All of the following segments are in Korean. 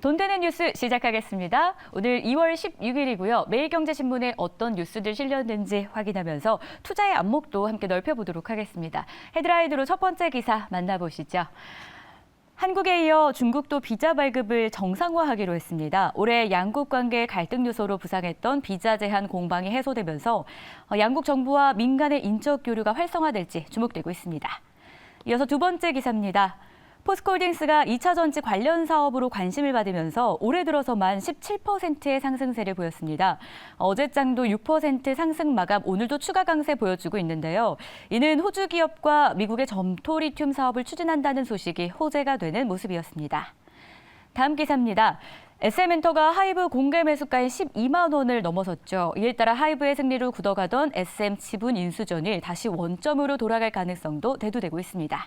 돈 되는 뉴스 시작하겠습니다. 오늘 2월 16일이고요. 매일경제신문에 어떤 뉴스들 실렸는지 확인하면서 투자의 안목도 함께 넓혀보도록 하겠습니다. 헤드라인으로 첫 번째 기사 만나보시죠. 한국에 이어 중국도 비자 발급을 정상화하기로 했습니다. 올해 양국 관계 갈등 요소로 부상했던 비자 제한 공방이 해소되면서 양국 정부와 민간의 인적 교류가 활성화될지 주목되고 있습니다. 이어서 두 번째 기사입니다. 포스코홀딩스가 2차 전지 관련 사업으로 관심을 받으면서 올해 들어서만 17%의 상승세를 보였습니다. 어제장도 6% 상승 마감, 오늘도 추가 강세 보여주고 있는데요. 이는 호주 기업과 미국의 점토 리튬 사업을 추진한다는 소식이 호재가 되는 모습이었습니다. 다음 기사입니다. SM엔터가 하이브 공개 매수가인 12만 원을 넘어섰죠. 이에 따라 하이브의 승리로 굳어가던 SM 지분 인수전이 다시 원점으로 돌아갈 가능성도 대두되고 있습니다.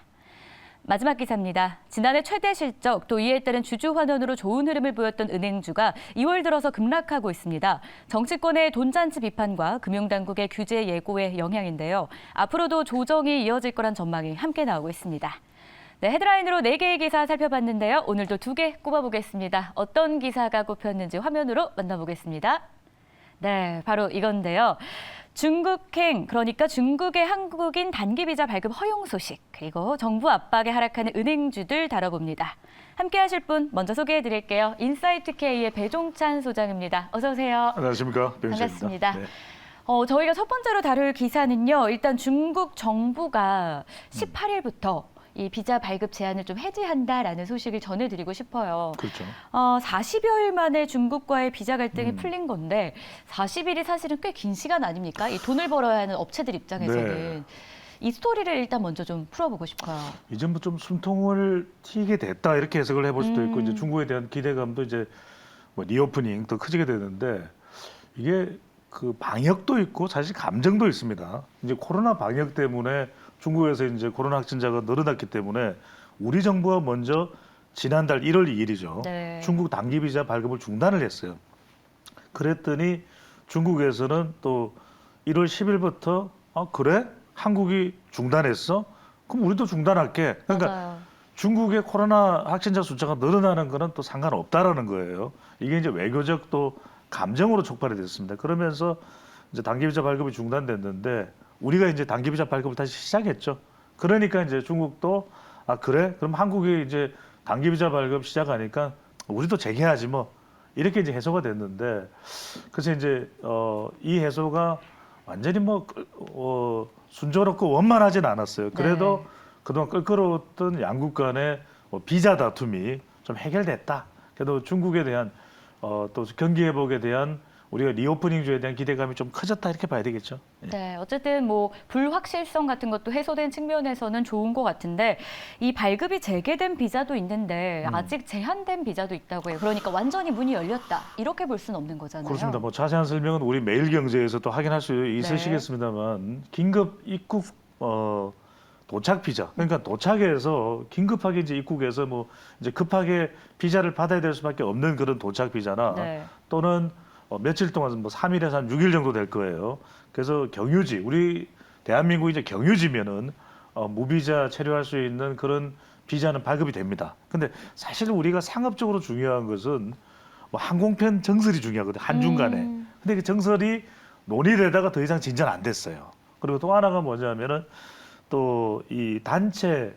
마지막 기사입니다. 지난해 최대 실적, 또 이에 따른 주주 환원으로 좋은 흐름을 보였던 은행주가 2월 들어서 급락하고 있습니다. 정치권의 돈잔치 비판과 금융당국의 규제 예고의 영향인데요. 앞으로도 조정이 이어질 거란 전망이 함께 나오고 있습니다. 네, 헤드라인으로 4개의 기사 살펴봤는데요. 오늘도 2개 꼽아보겠습니다. 어떤 기사가 꼽혔는지 화면으로 만나보겠습니다. 네, 바로 이건데요. 중국행, 그러니까 중국의 한국인 단기비자 발급 허용 소식, 그리고 정부 압박에 하락하는 은행주들 다뤄봅니다. 함께 하실 분 먼저 소개해드릴게요. 인사이트K의 배종찬 소장입니다. 어서 오세요. 안녕하십니까. 반갑습니다. 네. 저희가 첫 번째로 다룰 기사는요. 일단 중국 정부가 18일부터 이 비자 발급 제한을 좀 해제한다라는 소식을 전해드리고 싶어요. 그렇죠. 40여일 만에 중국과의 비자 갈등이 풀린 건데 40일이 사실은 꽤 긴 시간 아닙니까? 이 돈을 벌어야 하는 업체들 입장에서는. 네. 이 스토리를 일단 먼저 좀 풀어보고 싶어요. 이전부 좀 숨통을 튀게 됐다 이렇게 해석을 해볼 수도 있고 이제 중국에 대한 기대감도 이제 뭐 리오프닝 더 커지게 되는데 이게 그 방역도 있고 사실 감정도 있습니다. 이제 코로나 방역 때문에 중국에서 이제 코로나 확진자가 늘어났기 때문에 우리 정부가 먼저 지난달 1월 2일이죠. 네. 중국 단기 비자 발급을 중단을 했어요. 그랬더니 중국에서는 또 1월 10일부터 그래? 한국이 중단했어? 그럼 우리도 중단할게. 그러니까 맞아요. 중국의 코로나 확진자 숫자가 늘어나는 거는 또 상관없다라는 거예요. 이게 이제 외교적 또 감정으로 촉발이 됐습니다. 그러면서 이제 단기 비자 발급이 중단됐는데 우리가 이제 단기 비자 발급을 다시 시작했죠. 그러니까 이제 중국도 그래? 그럼 한국이 이제 단기 비자 발급 시작하니까 우리도 재개하지 뭐 이렇게 이제 해소가 됐는데 그래서 이제 이 해소가 완전히 뭐 순조롭고 원만하진 않았어요. 그래도 네. 그동안 껄끄러웠던 양국 간의 비자 다툼이 좀 해결됐다. 그래도 중국에 대한 또 경기 회복에 대한 우리가 리오프닝주에 대한 기대감이 좀 커졌다 이렇게 봐야 되겠죠. 네, 어쨌든 뭐 불확실성 같은 것도 해소된 측면에서는 좋은 것 같은데 이 발급이 재개된 비자도 있는데 아직 제한된 비자도 있다고 해요. 그러니까 완전히 문이 열렸다 이렇게 볼 수는 없는 거잖아요. 그렇습니다. 뭐 자세한 설명은 우리 매일경제에서 또 확인할 수 있으시겠습니다만 긴급 입국 도착 비자. 그러니까 도착해서 긴급하게 이제 입국해서 뭐 이제 급하게 비자를 받아야 될 수밖에 없는 그런 도착 비자나 네. 또는 며칠 동안 뭐 3일에서 한 6일 정도 될 거예요. 그래서 경유지, 우리 대한민국이 이제 경유지면은 무비자 체류할 수 있는 그런 비자는 발급이 됩니다. 근데 사실 우리가 상업적으로 중요한 것은 뭐 항공편 정설이 중요하거든요. 한중 간에. 근데 그 정설이 논의되다가 더 이상 진전 안 됐어요. 그리고 또 하나가 뭐냐면은 또 이 단체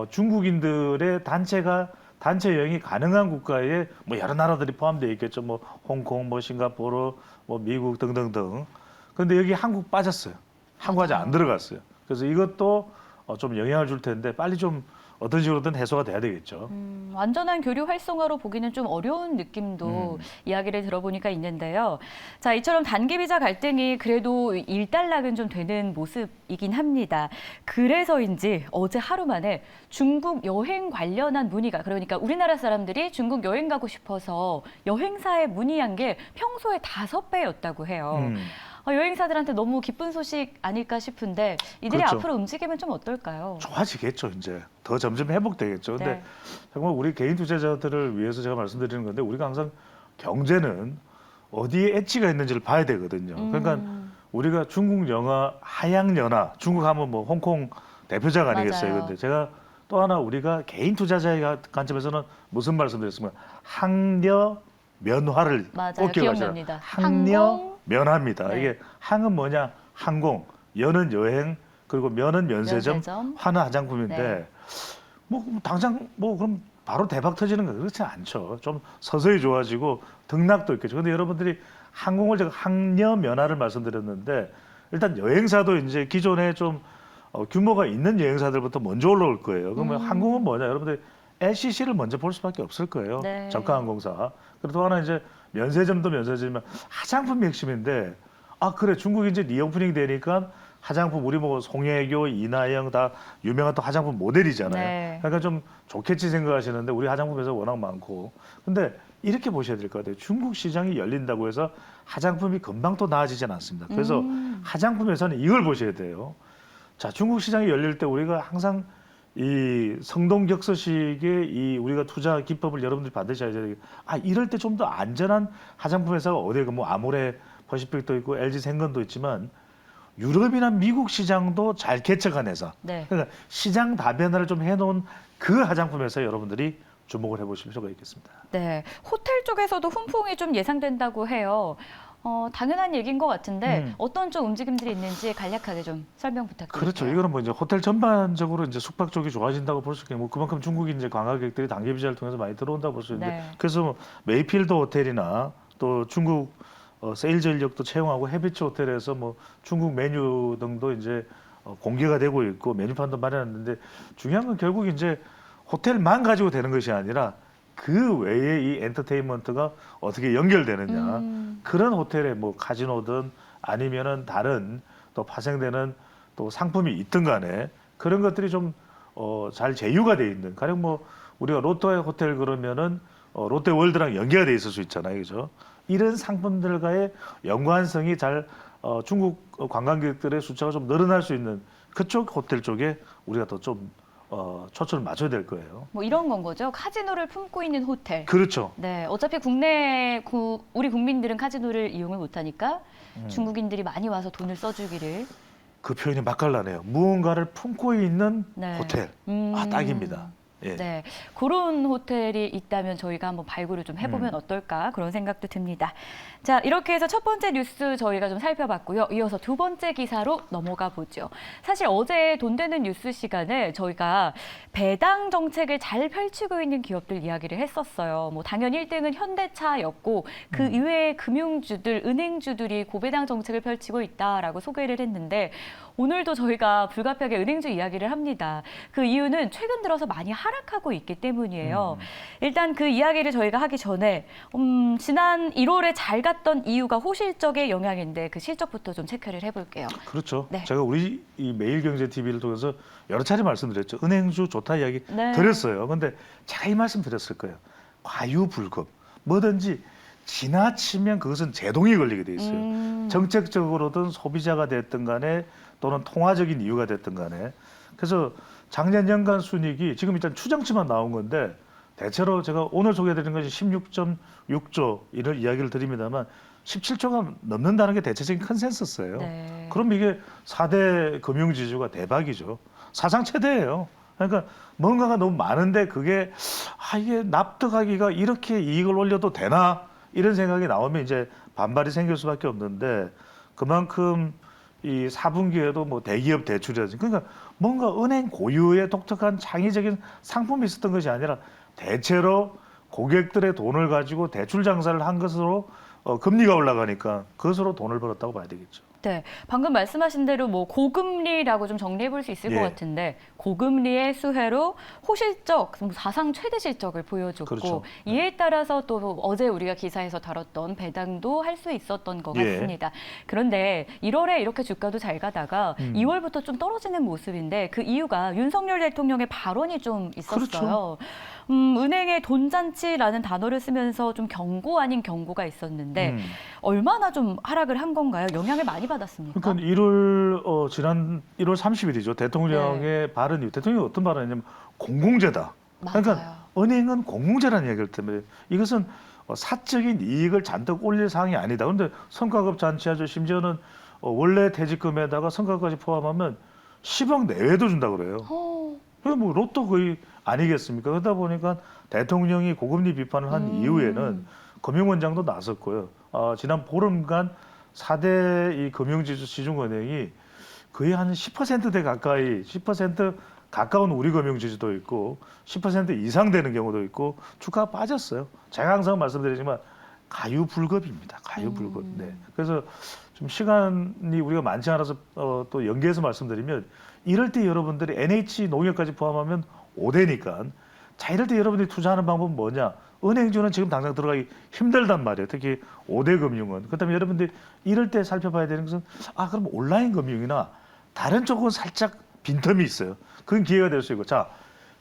중국인들의 단체 여행이 가능한 국가에 뭐 여러 나라들이 포함되어 있겠죠. 뭐 홍콩, 뭐 싱가포르, 뭐 미국 등등등. 그런데 여기 한국 빠졌어요. 한국 아직 안 들어갔어요. 그래서 이것도 좀 영향을 줄 텐데 빨리 좀 어떤 식으로든 해소가 돼야 되겠죠. 완전한 교류 활성화로 보기는 좀 어려운 느낌도 이야기를 들어보니까 있는데요. 자, 이처럼 단기 비자 갈등이 그래도 일단락은 좀 되는 모습이긴 합니다. 그래서인지 어제 하루 만에 중국 여행 관련한 문의가, 그러니까 우리나라 사람들이 중국 여행 가고 싶어서 여행사에 문의한 게 평소에 5배였다고 해요. 여행사들한테 너무 기쁜 소식 아닐까 싶은데 이들이 그렇죠. 앞으로 움직이면 좀 어떨까요? 좋아지겠죠. 이제 더 점점 회복되겠죠. 근데 네. 정말 우리 개인 투자자들을 위해서 제가 말씀드리는 건데 우리가 항상 경제는 어디에 엣지가 있는지를 봐야 되거든요. 그러니까 우리가 중국 영화 하양 연화, 중국 하면 뭐 홍콩 대표작 아니겠어요. 맞아요. 근데 제가 또 하나 우리가 개인 투자자의 관점에서는 무슨 말씀드렸습니까? 항려 면화를 맞아요. 꼭 기억하셔야 기억납니다. 항려 항공. 면화입니다. 네. 이게 항은 뭐냐? 항공, 여는 여행, 그리고 면은 면세점, 면세점. 화는 화장품인데 네. 뭐 당장 뭐 그럼 바로 대박 터지는 거 그렇지 않죠. 좀 서서히 좋아지고 등락도 있겠죠. 근데 여러분들이 항공을 제가 항려 면화를 말씀드렸는데 일단 여행사도 이제 기존에 좀 규모가 있는 여행사들부터 먼저 올라올 거예요. 그러면 항공은 뭐냐? 여러분들 LCC를 먼저 볼 수밖에 없을 거예요. 네. 저가항공사. 그리고 또 하나 이제 면세점도 면세점이면 화장품이 핵심인데 아 그래 중국이 이제 리오프닝 되니까 화장품 우리 뭐 송혜교, 이나영 다 유명한 또 화장품 모델이잖아요. 네. 그러니까 좀 좋겠지 생각하시는데 우리 화장품 회사 워낙 많고 근데 이렇게 보셔야 될 것 같아요. 중국 시장이 열린다고 해서 화장품이 금방 또 나아지진 않습니다. 그래서 화장품에서는 이걸 보셔야 돼요. 자, 중국 시장이 열릴 때 우리가 항상 이 성동격서식의 이 우리가 투자 기법을 여러분들이 반드시 아셔야 돼요. 아, 이럴 때 좀 더 안전한 화장품 회사가 어디에 뭐 아모레 퍼시픽도 있고 LG 생건도 있지만 유럽이나 미국 시장도 잘 개척한 회사. 네. 그러니까 시장 다변화를 좀 해놓은 그 화장품 회사 여러분들이 주목을 해보실 필요가 있겠습니다. 네, 호텔 쪽에서도 훈풍이 좀 예상된다고 해요. 당연한 얘기인 것 같은데 어떤 좀 움직임들이 있는지 간략하게 좀 설명 부탁드립니다. 그렇죠. 이거는 뭐 이제 호텔 전반적으로 이제 숙박 쪽이 좋아진다고 볼 수 있겠고, 뭐 그만큼 중국이 이제 관광객들이 단기 비자를 통해서 많이 들어온다고 볼 수 있는데, 네. 그래서 뭐 메이필드 호텔이나 또 중국 세일즈 인력도 채용하고 해비치 호텔에서 뭐 중국 메뉴 등도 이제 공개가 되고 있고 메뉴판도 마련했는데 중요한 건 결국 이제 호텔만 가지고 되는 것이 아니라 그 외에 이 엔터테인먼트가 어떻게 연결되느냐 그런 호텔에 뭐 카지노든 아니면은 다른 또 파생되는 또 상품이 있든 간에 그런 것들이 좀 잘 제휴가 돼 있는 가령 뭐 우리가 롯데 호텔 그러면은 롯데 월드랑 연계가 돼 있을 수 있잖아요, 그죠? 이런 상품들과의 연관성이 잘 중국 관광객들의 숫자가 좀 늘어날 수 있는 그쪽 호텔 쪽에 우리가 더 좀 초점을 맞춰야 될 거예요. 뭐 이런 건 거죠. 카지노를 품고 있는 호텔. 그렇죠. 네, 어차피 우리 국민들은 카지노를 이용을 못하니까 중국인들이 많이 와서 돈을 써주기를. 그 표현이 맛깔나네요. 무언가를 품고 있는 네. 호텔. 아, 딱입니다. 예. 네, 그런 호텔이 있다면 저희가 한번 발굴을 좀 해보면 어떨까 그런 생각도 듭니다. 자, 이렇게 해서 첫 번째 뉴스 저희가 좀 살펴봤고요. 이어서 두 번째 기사로 넘어가 보죠. 사실 어제 돈 되는 뉴스 시간에 저희가 배당 정책을 잘 펼치고 있는 기업들 이야기를 했었어요. 뭐 당연 1등은 현대차였고 그 이외의 금융주들, 은행주들이 고배당 정책을 펼치고 있다라고 소개를 했는데 오늘도 저희가 불가피하게 은행주 이야기를 합니다. 그 이유는 최근 들어서 많이 하락하고 있기 때문이에요. 일단 그 이야기를 저희가 하기 전에 지난 1월에 잘 갔던 이유가 호실적의 영향인데 그 실적부터 좀 체크를 해볼게요. 그렇죠. 네. 제가 우리 이 매일경제 TV를 통해서 여러 차례 말씀드렸죠. 은행주 좋다 이야기 네. 드렸어요. 근데 제가 이 말씀 드렸을 거예요. 과유불급 뭐든지 지나치면 그것은 제동이 걸리게 돼 있어요. 정책적으로든 소비자가 됐든 간에 또는 통화적인 이유가 됐든 간에 그래서 작년 연간 순이익이 지금 일단 추정치만 나온 건데 대체로 제가 오늘 소개해드린 것이 16.6조 이런 이야기를 드립니다만 17조가 넘는다는 게 대체적인 컨센서스예요. 네. 그럼 이게 4대 금융지주가 대박이죠. 사상 최대예요. 그러니까 뭔가가 너무 많은데 그게 이게 납득하기가 이렇게 이익을 올려도 되나 이런 생각이 나오면 이제 반발이 생길 수밖에 없는데 그만큼 이 4분기에도 뭐 대기업 대출이라든지 그러니까 뭔가 은행 고유의 독특한 창의적인 상품이 있었던 것이 아니라 대체로 고객들의 돈을 가지고 대출 장사를 한 것으로 금리가 올라가니까 그것으로 돈을 벌었다고 봐야 되겠죠. 네, 방금 말씀하신 대로 뭐 고금리라고 좀 정리해 볼 수 있을 예. 것 같은데 고금리의 수혜로 호실적, 사상 최대 실적을 보여줬고 그렇죠. 이에 따라서 또 어제 우리가 기사에서 다뤘던 배당도 할 수 있었던 것 예. 같습니다. 그런데 1월에 이렇게 주가도 잘 가다가 2월부터 좀 떨어지는 모습인데 그 이유가 윤석열 대통령의 발언이 좀 있었어요. 그렇죠. 은행의 돈잔치라는 단어를 쓰면서 좀 경고 아닌 경고가 있었는데 얼마나 좀 하락을 한 건가요? 영향을 많이 받았습니까? 그러니까 지난 1월 30일이죠. 대통령의 발언이 대통령이 어떤 발언이냐면 공공재다. 그러니까 맞아요. 은행은 공공재라는 얘기를 때문에 이것은 사적인 이익을 잔뜩 올릴 사항이 아니다. 그런데 성과급 잔치하죠. 심지어는 원래 퇴직금에다가 성과까지 포함하면 10억 내외도 준다고 그래요. 그게 뭐 로또 거의 아니겠습니까? 그러다 보니까 대통령이 고금리 비판을 한 이후에는 금융원장도 나섰고요. 지난 보름간 4대 이 금융지주 시중은행이 거의 한 10%대 가까이 10% 가까운 우리 금융지주도 있고 10% 이상 되는 경우도 있고 주가가 빠졌어요. 제가 항상 말씀드리지만 가유불급입니다. 가유불급. 네. 그래서 좀 시간이 우리가 많지 않아서 또 연계해서 말씀드리면 이럴 때 여러분들이 NH 농협까지 포함하면 5대니까 자 이럴 때 여러분들이 투자하는 방법은 뭐냐? 은행주는 지금 당장 들어가기 힘들단 말이에요. 특히 5대 금융은. 그렇다면 여러분들이 이럴 때 살펴봐야 되는 것은 그럼 온라인 금융이나 다른 쪽은 살짝 빈틈이 있어요. 그건 기회가 될 수 있고. 자,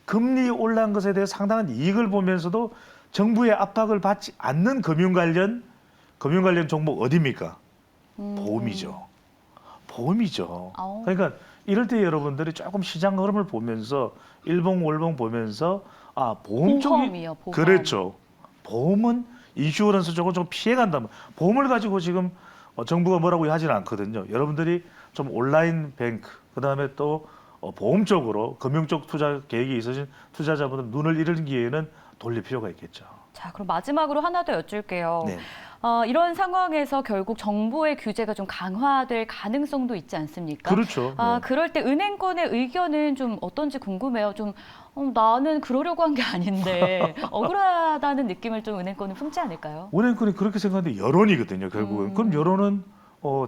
금리 올라간 것에 대해 상당한 이익을 보면서도 정부의 압박을 받지 않는 금융 관련 종목 어디입니까? 보험이죠. 보험이죠. 그러니까 이럴 때 여러분들이 조금 시장 흐름을 보면서 일봉 월봉 보면서 보험 쪽이 보험이요, 보험. 그렇죠. 보험은 인슈어런스 쪽은 좀 피해간다. 보험을 가지고 지금 정부가 뭐라고 하지는 않거든요. 여러분들이 좀 온라인 뱅크 그다음에 또 보험 쪽으로 금융 쪽 투자 계획이 있으신 투자자분들 눈을 잃은 기회는 돌릴 필요가 있겠죠. 자, 그럼 마지막으로 하나 더 여쭐게요. 네. 이런 상황에서 결국 정부의 규제가 좀 강화될 가능성도 있지 않습니까? 그렇죠. 네. 그럴 때 은행권의 의견은 좀 어떤지 궁금해요. 좀 나는 그러려고 한 게 아닌데 억울하다는 느낌을 좀 은행권은 품지 않을까요? 은행권이 그렇게 생각하는데 여론이거든요. 결국은. 그럼 여론은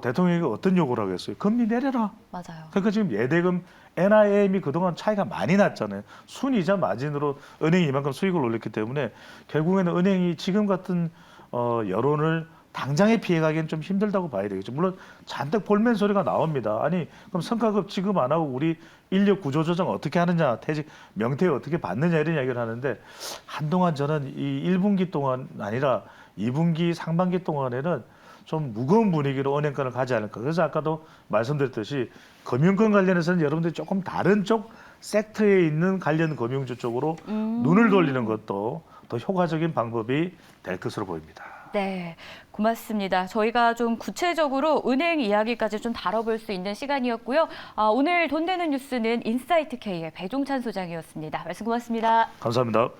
대통령이 어떤 요구를 하겠어요? 금리 내려라. 맞아요. 그러니까 지금 예대금 NIM이 그동안 차이가 많이 났잖아요. 순이자 마진으로 은행이 이만큼 수익을 올렸기 때문에 결국에는 은행이 지금 같은 여론을 당장에 피해가기엔 좀 힘들다고 봐야 되겠죠. 물론 잔뜩 볼멘 소리가 나옵니다. 아니 그럼 성과급 지급 안 하고 우리 인력 구조 조정 어떻게 하느냐, 퇴직 명퇴 어떻게 받느냐 이런 이야기를 하는데 한동안 저는 이 1분기 동안 아니라 2분기 상반기 동안에는 좀 무거운 분위기로 은행권을 가지 않을까. 그래서 아까도 말씀드렸듯이 금융권 관련해서는 여러분들이 조금 다른 쪽 섹터에 있는 관련 금융주 쪽으로 눈을 돌리는 것도 더 효과적인 방법이 될 것으로 보입니다. 네, 고맙습니다. 저희가 좀 구체적으로 은행 이야기까지 좀 다뤄볼 수 있는 시간이었고요. 오늘 돈 되는 뉴스는 인사이트 K의 배종찬 소장이었습니다. 말씀 고맙습니다. 감사합니다.